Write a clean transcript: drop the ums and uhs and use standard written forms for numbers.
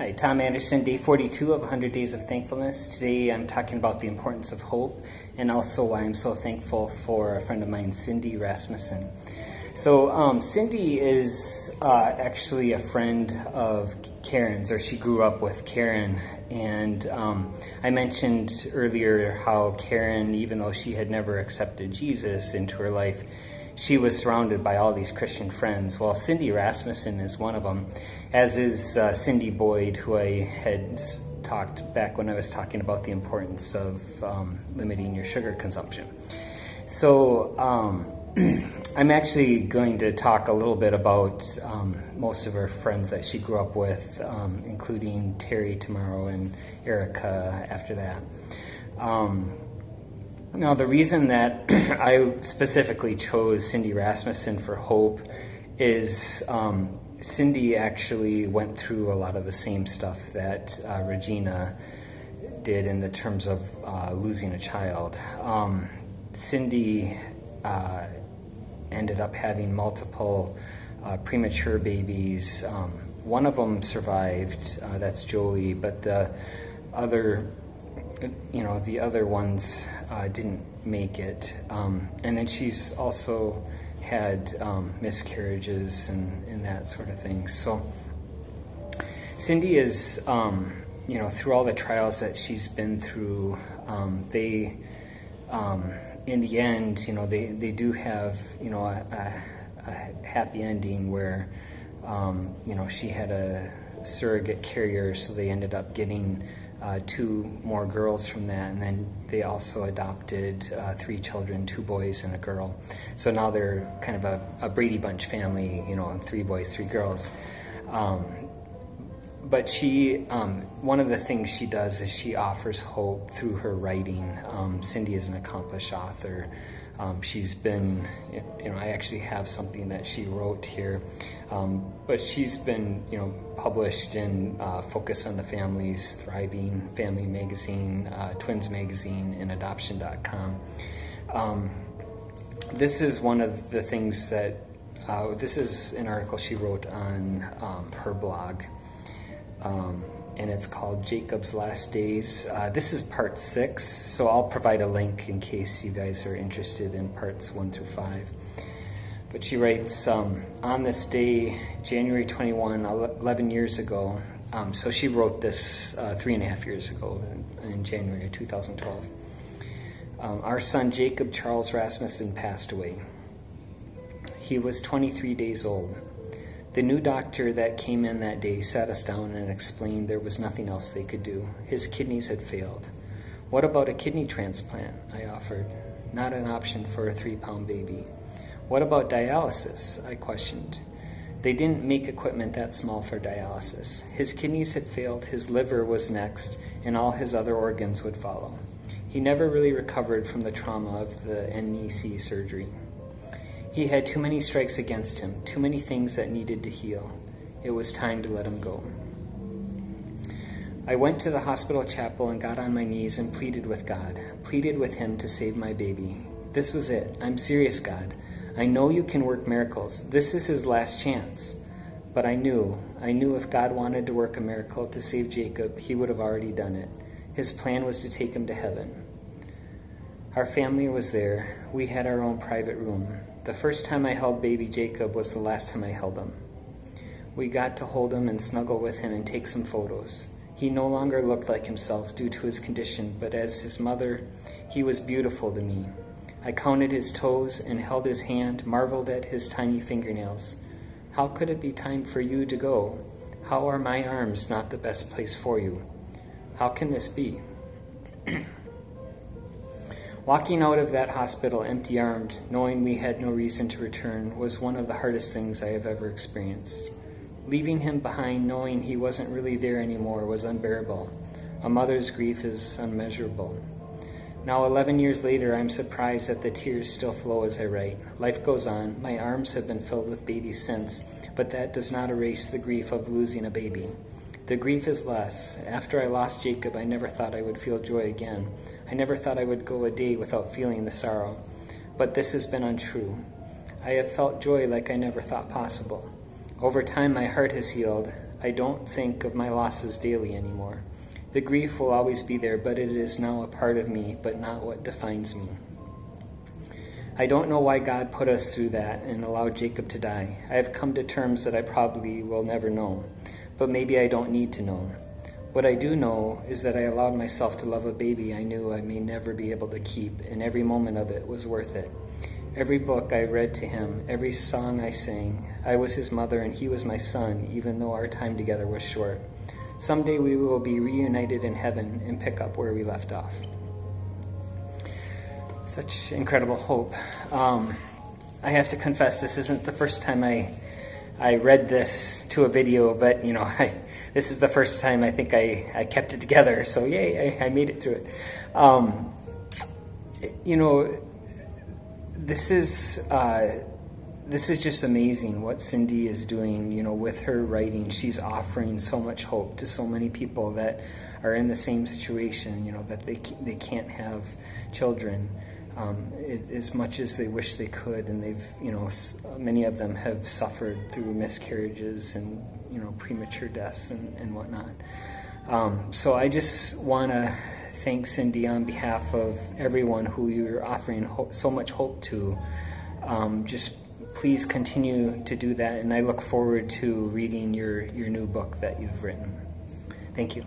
Hi, Tom Anderson, day 42 of 100 Days of Thankfulness. Today I'm talking about the importance of hope and also why I'm so thankful for a friend of mine, Cindy Rasmussen. So Cindy is actually a friend of Karen's, or she grew up with Karen. And I mentioned earlier how Karen, even though she had never accepted Jesus into her life, she was surrounded by all these Christian friends. Well, Cindy Rasmussen is one of them, as is Cindy Boyd, who I had talked back when I was talking about the importance of limiting your sugar consumption. So I'm actually going to talk a little bit about most of her friends that she grew up with, including Terry tomorrow and Erica after that. Now, the reason that I specifically chose Cindy Rasmussen for hope is Cindy actually went through a lot of the same stuff that Regina did in the terms of losing a child. Cindy ended up having multiple premature babies. One of them survived, that's Joey, but the other ones didn't make it. And then she's also had miscarriages and that sort of thing. So Cindy is, through all the trials that she's been through, in the end, they do have, a happy ending where, she had a surrogate carrier, so they ended up getting 2 more girls from that, and then they also adopted 3 children, 2 boys and a girl. So now they're kind of a Brady Bunch family, 3 boys, 3 girls. But she, one of the things she does is she offers hope through her writing. Cindy is an accomplished author. She's been, I actually have something that she wrote here, but she's been, published in Focus on the Family's Thriving Family Magazine, Twins Magazine, and Adoption.com. This is one of the things that, this is an article she wrote on her blog. And it's called Jacob's Last Days. This is part 6, so I'll provide a link in case you guys are interested in parts 1 through 5. But she writes, on this day, January 21, 11 years ago, so she wrote this 3.5 years ago in January of 2012. Our son Jacob Charles Rasmussen passed away. He was 23 days old. The new doctor that came in that day sat us down and explained there was nothing else they could do. His kidneys had failed. What about a kidney transplant? I offered. Not an option for a 3-pound baby. What about dialysis? I questioned. They didn't make equipment that small for dialysis. His kidneys had failed, his liver was next, and all his other organs would follow. He never really recovered from the trauma of the NEC surgery. He had too many strikes against him, too many things that needed to heal. It was time to let him go. I went to the hospital chapel and got on my knees and pleaded with God, pleaded with him to save my baby. This was it. I'm serious, God. I know you can work miracles. This is his last chance. But I knew if God wanted to work a miracle to save Jacob, he would have already done it. His plan was to take him to heaven. Our family was there. We had our own private room. The first time I held baby Jacob was the last time I held him. We got to hold him and snuggle with him and take some photos. He no longer looked like himself due to his condition, but as his mother, he was beautiful to me. I counted his toes and held his hand, marveled at his tiny fingernails. How could it be time for you to go? How are my arms not the best place for you? How can this be? Walking out of that hospital empty-armed, knowing we had no reason to return, was one of the hardest things I have ever experienced. Leaving him behind, knowing he wasn't really there anymore, was unbearable. A mother's grief is unmeasurable. Now, 11 years later, I'm surprised that the tears still flow as I write. Life goes on. My arms have been filled with babies since, but that does not erase the grief of losing a baby. The grief is less. After I lost Jacob, I never thought I would feel joy again. I never thought I would go a day without feeling the sorrow. But this has been untrue. I have felt joy like I never thought possible. Over time, my heart has healed. I don't think of my losses daily anymore. The grief will always be there, but it is now a part of me, but not what defines me. I don't know why God put us through that and allowed Jacob to die. I have come to terms that I probably will never know, but maybe I don't need to know. What I do know is that I allowed myself to love a baby I knew I may never be able to keep, and every moment of it was worth it. Every book I read to him, every song I sang, I was his mother and he was my son, even though our time together was short. Someday we will be reunited in heaven and pick up where we left off. Such incredible hope. I have to confess, this isn't the first time I read this to a video, but this is the first time I think I kept it together. So yay, I made it through it. This is just amazing what Cindy is doing, with her writing. She's offering so much hope to so many people that are in the same situation, that they can't have children as much as they wish they could, and they've, many of them have suffered through miscarriages and, premature deaths and whatnot. So I just want to thank Cindy on behalf of everyone who you're offering so much hope to. Just please continue to do that, and I look forward to reading your new book that you've written. Thank you.